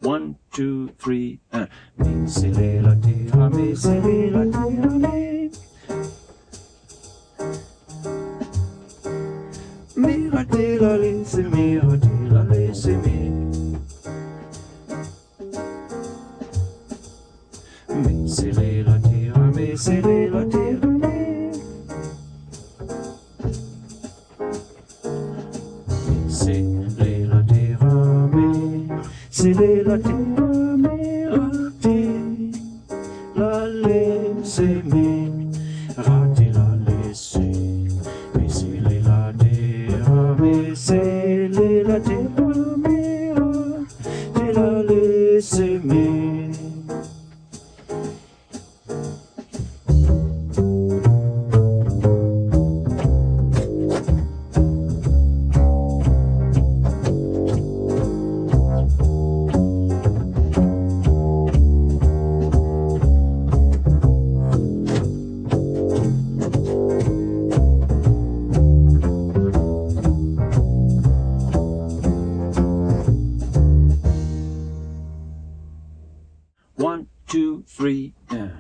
1, 2, 3, and mi, si, re, la, ti, ra, mi, si, re, la, ti, ra, mi. Mi, ra, ti, la, li, si, mi, ra, ti, la, li, si, mi. Mi, si, re, la, ti, ra, mi, si, re, la, ti, ra, mi. Mi, si, re, la, ti, ra, mi. Si, re, la, ti, ra, mi, ra, ti, la, li, si, mi. Ra, ti, la, li, si. Mi, si, re, la, ti, ra, mi, si, re, la, ti, ra, mi, ra, ti, la, li, si, mi. One, two, three, and